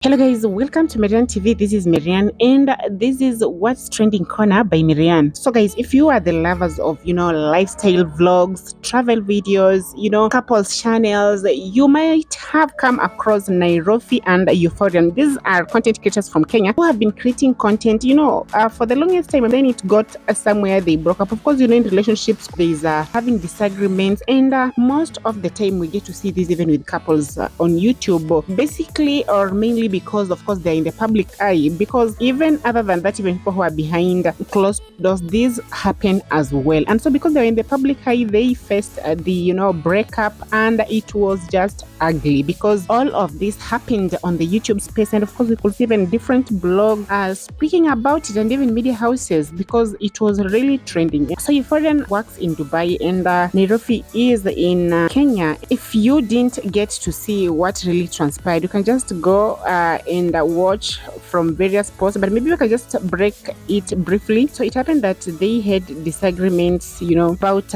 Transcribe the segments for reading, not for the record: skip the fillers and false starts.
Hello guys, welcome to Miriam TV. This is Miriam and this is What's Trending Corner by Miriam. So guys, if you are the lovers of, lifestyle vlogs, travel videos, couples channels, you might have come across NAIROFEY and YEFORIAN. These are content creators from Kenya who have been creating content, for the longest time, and then it got somewhere they broke up. Of course, in relationships, there's having disagreements, and most of the time we get to see this even with couples on YouTube, basically or mainly because of course they're in the public eye, because even other than that, even people who are behind closed doors, these happen as well. And so because they're in the public eye, they faced the breakup, and it was just ugly because all of this happened on the YouTube space. And of course we could see even different blogs speaking about it, and even media houses, because it was really trending. So YEFORIAN works in Dubai and NAIROFEY is in Kenya. If you didn't get to see what really transpired, you can just go and watch from various posts, but maybe we can just break it briefly. So it happened that they had disagreements, about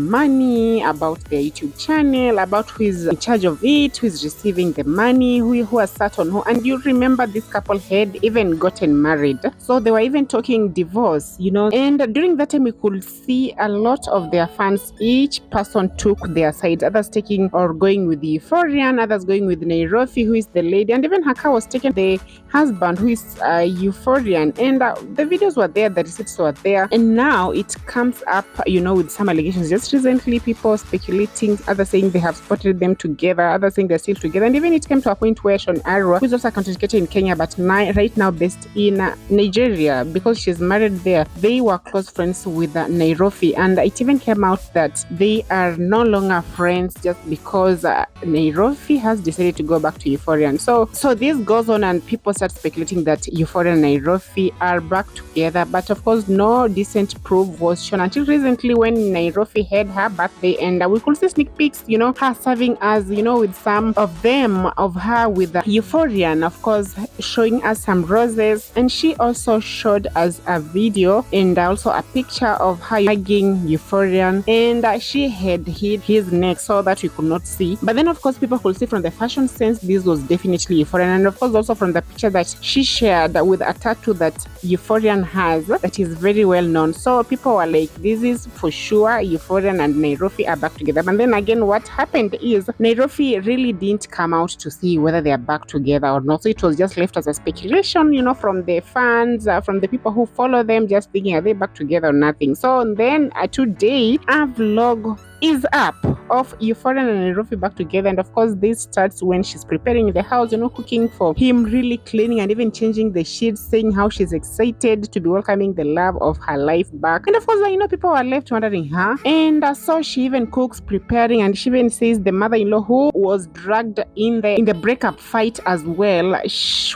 money, about their YouTube channel, about who is in charge of it, who is receiving the money, who has sat on who. And you remember this couple had even gotten married, so they were even talking divorce, and during that time we could see a lot of their fans, each person took their sides, others taking or going with the YEFORIAN, others going with NAIROFEY, who is the lady, and even her car was taken the husband, who is YEFORIAN. And the videos were there, the receipts were there, and now it comes up, with some allegations. Just recently, people speculating, others saying they have spotted them together, others saying they're still together, and even it came to a point where Sean Arwa, who's also a content creator in Kenya, but right now based in Nigeria, because she's married there, they were close friends with NAIROFEY, and it even came out that they are no longer friends just because NAIROFEY has decided to go back to YEFORIAN. So this goes on, and people start speculating that YEFORIAN and NAIROFEY are back together, but of course no decent proof was shown until recently when NAIROFEY had her birthday, and we could see sneak peeks, her serving as, with some of them, of her with YEFORIAN, of course showing us some roses, and she also showed us a video and also a picture of her hugging YEFORIAN, and she had hid his neck so that we could not see. But then of course people could see from the fashion sense this was definitely YEFORIAN, and of course also from the picture that she shared with a tattoo that YEFORIAN has that is very well known. So people were like, this is for sure YEFORIAN and NAIROFEY are back together. But then again, what happened is NAIROFEY really didn't come out to see whether they are back together or not, so it was just left as a speculation, from the fans, from the people who follow them, just thinking, are they back together or nothing. So then today a vlog is up of YEFORIAN and NAIROFEY back together, and of course this starts when she's preparing the house, cooking for him, really cleaning and even changing the sheets, saying how she's excited to be welcoming the love of her life back. And of course people are left wondering, and so she even cooks, preparing, and she even says the mother-in-law, who was dragged in the breakup fight as well,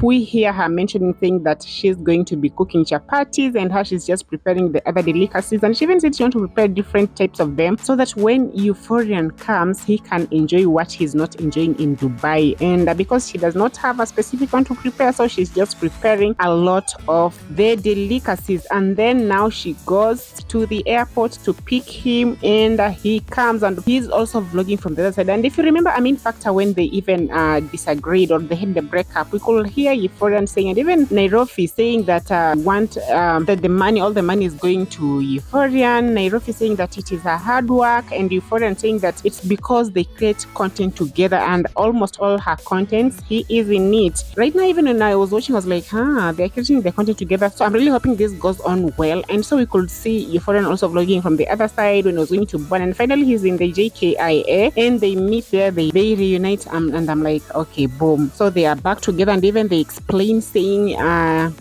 we hear her mentioning thing that she's going to be cooking chapatis and how she's just preparing the other delicacies, and she even said she wants to prepare different types of them so that when YEFORIAN comes, he can enjoy what he's not enjoying in Dubai. And because she does not have a specific one to prepare, so she's just preparing a lot of the delicacies. And then now she goes to the airport to pick him, and he comes, and he's also vlogging from the other side. And if you remember, Factor, when they even disagreed or they had the breakup, we could hear YEFORIAN saying, and even NAIROFEY saying that that the money, all the money is going to YEFORIAN. NAIROFEY saying that it is a hard work, and YEFORIAN saying that it's because they create content together, and almost all her contents, he is in it. Right now, even when I was watching, I was like, they're creating the content together. So I'm really hoping this goes on well. And so we could see YEFORIAN also vlogging from the other side when he was going to Bonn, and finally he's in the JKIA, and they meet there, they reunite, and I'm like, okay, boom. So they are back together, and even they explain saying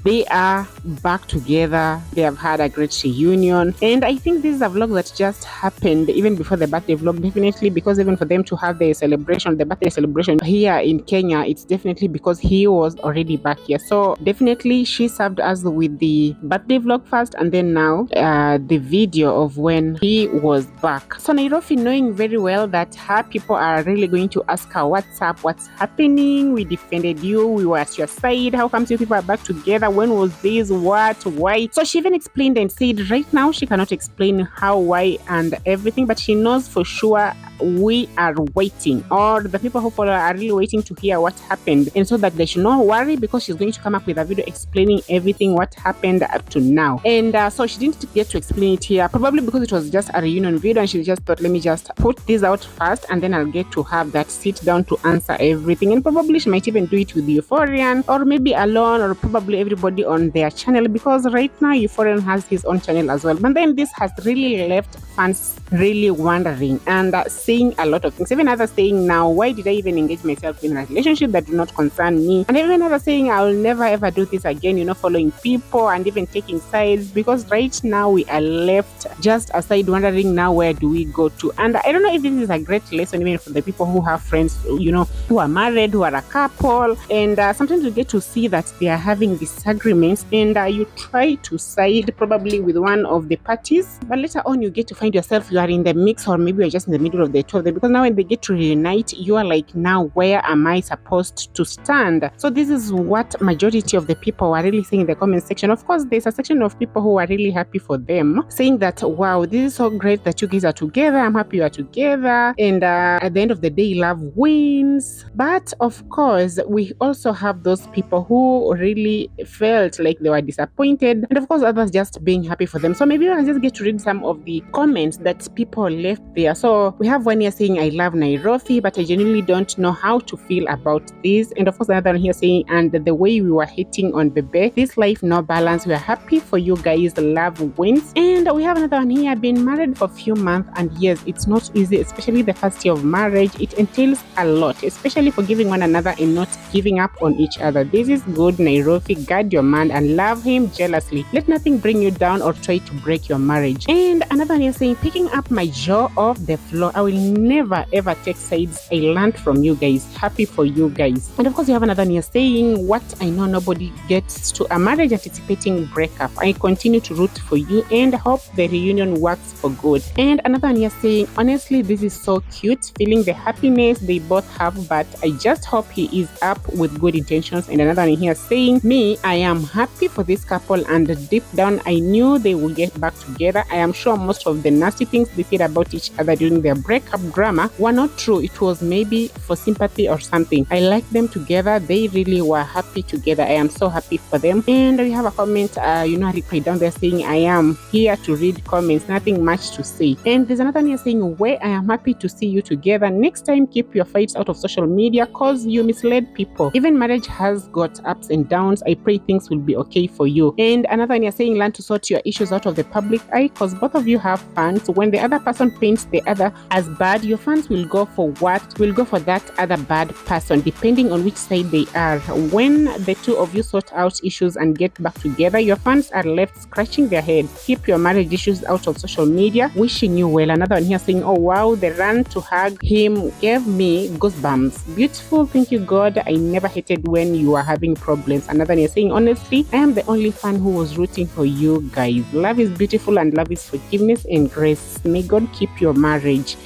they are back together. They have had a great reunion, and I think this is a vlog that just happened even before the birthday vlog, definitely, because even for them to have the celebration, the birthday celebration here in Kenya, it's definitely because he was already back here. So definitely she served us with the birthday vlog first, and then now the video of when he was back. So NAIROFEY, knowing very well that her people are really going to ask her, what's up, what's happening, we defended you, we were at your side, how come you people are back together, when was this, what, why? So she even explained and said right now she cannot explain how, why, and everything, but she knows for sure we are waiting, or the people who follow are really waiting to hear what happened, and so that they should not worry, because she's going to come up with a video explaining everything what happened up to now. And so she didn't get to explain it here, probably because it was just a reunion video, and she just thought, let me just put this out first, and then I'll get to have that sit down to answer everything. And probably she might even do it with YEFORIAN, or maybe alone, or probably everybody on their channel, because right now YEFORIAN has his own channel as well. But then this has really left fans really wondering and saying a lot of things. Even others saying, now why did I even engage myself in a relationship that do not concern me? And even others saying, I will never ever do this again, following people and even taking sides, because right now we are left just aside wondering, now where do we go to? And I don't know if this is a great lesson even for the people who have friends, who are married, who are a couple, and sometimes you get to see that they are having disagreements, and you try to side probably with one of the parties, but later on you get to find yourself, you are in the mix, or maybe you're just in the middle of the two of them, because now when they get to reunite, you are like, now where am I supposed to stand? So this is what majority of the people are really saying in the comment section. Of course, there's a section of people who are really happy for them, saying that, wow, this is so great that you guys are together, I'm happy you are together, and at the end of the day, love wins. But of course, we also have those people who really felt like they were disappointed, and of course others just being happy for them. So maybe I can just get to read some of the comments that people left there. So we have one here saying, I love NAIROFEY, but I genuinely don't know how to feel about this. And of course another one here saying, and the way we were hating on Bebe, this life no balance, we are happy for you guys, love wins. And we have another one here, been married for a few months, and yes, it's not easy, especially the first year of marriage. It entails a lot, especially forgiving one another and not giving up on each other. This is good, NAIROFEY. Guard your man and love him jealously. Let nothing bring you down or try to break your marriage. And another one here saying, picking up my jaw off the floor, I will never ever take sides. I learned from you guys. Happy for you guys. And of course you have another one here saying, what I know nobody gets to a marriage anticipating breakup. I continue to root for you and hope the reunion works for good. And another one here saying, honestly, this is so cute, feeling the happiness they both have, but I just hope he is up with good intentions. And another one here saying, me, I am happy for this couple, and deep down I knew they would get back together. I am sure most of the nasty things they said about each other during their breakup drama were not true. It was maybe for sympathy or something. I like them together. They really were happy together. I am so happy for them. And we have a comment, I replied down there saying, I am here to read comments, nothing much to say. And there's another one here saying, where I am happy to see you together. Next time, keep your fights out of social media, cause you misled people. Even marriage has got ups and downs. I pray things will be okay for you. And another one here saying, learn to sort your issues out of the public eye, cause both of you have fans. When the other person paints the other as bad, your fans will go for that other bad person, depending on which side they are. When the two of you sort out issues and get back together, your fans are left scratching their heads. Keep your marriage issues out of social media. Wishing you well. Another one here saying, oh wow, the run to hug him gave me goosebumps. Beautiful, thank you God. I never hated when you are having problems. Another one here saying, honestly, I am the only fan who was rooting for you guys. Love is beautiful and love is forgiveness and grace. May God keep your marriage.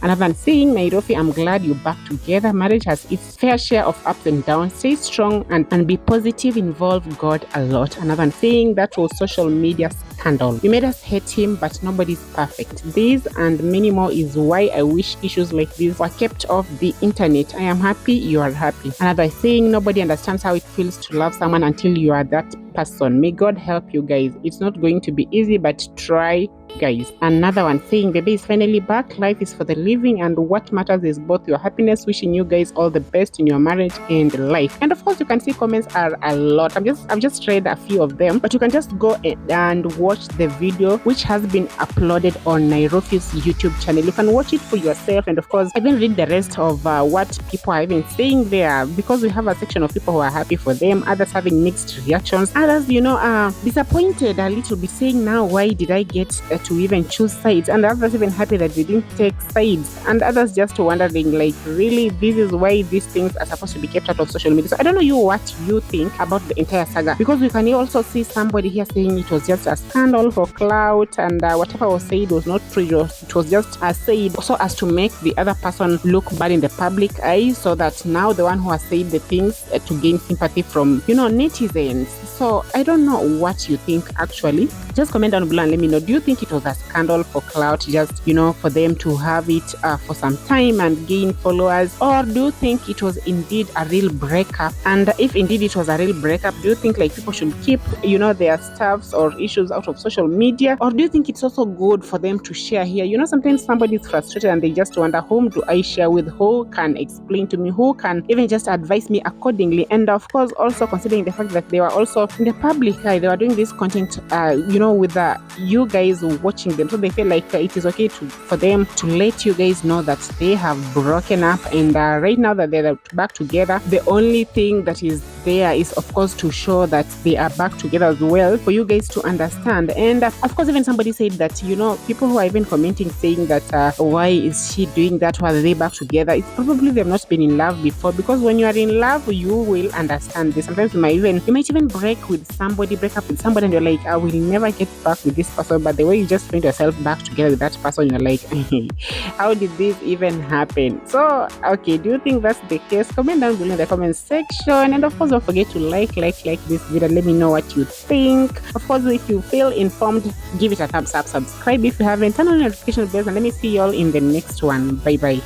Another one saying, NAIROFEY, I'm glad you're back together. Marriage has its fair share of ups and downs. Stay strong and be positive. Involve God a lot. Another one saying, that was social media scandal. You made us hate him, but nobody's perfect. This and many more is why I wish issues like this were kept off the internet. I am happy you are happy. Another saying, nobody understands how it feels to love someone until you are that person. May God help you guys. It's not going to be easy, but try, guys. Another one saying, Bebe is finally back. Life is for the living, and what matters is both your happiness. Wishing you guys all the best in your marriage and life. And of course, you can see comments are a lot. I've just read a few of them, but you can just go and watch the video which has been uploaded on NAIROFEY's YouTube channel. You can watch it for yourself, and of course, even read the rest of what people are even saying there, because we have a section of people who are happy for them, others having mixed reactions, others, are disappointed a little bit, saying, now why did I get to even choose sides? And others even happy that they didn't take sides, and others just wondering, like, really, this is why these things are supposed to be kept out of social media. So I don't know what you think about the entire saga, because we can also see somebody here saying it was just a scandal for clout, and whatever was said was not true. It was just said so as to make the other person look bad in the public eye, so that now the one who has said the things to gain sympathy from netizens. So I don't know what you think actually. Just comment down below and let me know. Do you think it was a scandal for clout, just for them to have it for some time and gain followers, or do you think it was indeed a real breakup? And if indeed it was a real breakup, do you think like people should keep their stuffs or issues out of social media, or do you think it's also good for them to share here? Sometimes somebody is frustrated and they just wonder, whom do I share with? Who can explain to me? Who can even just advise me accordingly? And of course, also considering the fact that they were also in the public eye, they were doing this content with you guys watching them, so they feel like it is okay for them to let you guys know that they have broken up, and right now that they're back together, the only thing that is there is of course to show that they are back together as well, for you guys to understand. And of course, even somebody said that people who are even commenting saying that why is she doing that, why are they back together? It's probably they've not been in love before, because when you are in love you will understand this. Sometimes you might even break up with somebody, and you're like, I will never get back with this person, but the way you just find yourself back together with that person, you're like, how did this even happen? So okay, do you think that's the case? Comment down below in the comment section, and of course don't forget to like this video. Let me know what you think. Of course, if you feel informed, give it a thumbs up, subscribe if you haven't, turn on notification bells, and let me see y'all in the next one. Bye bye.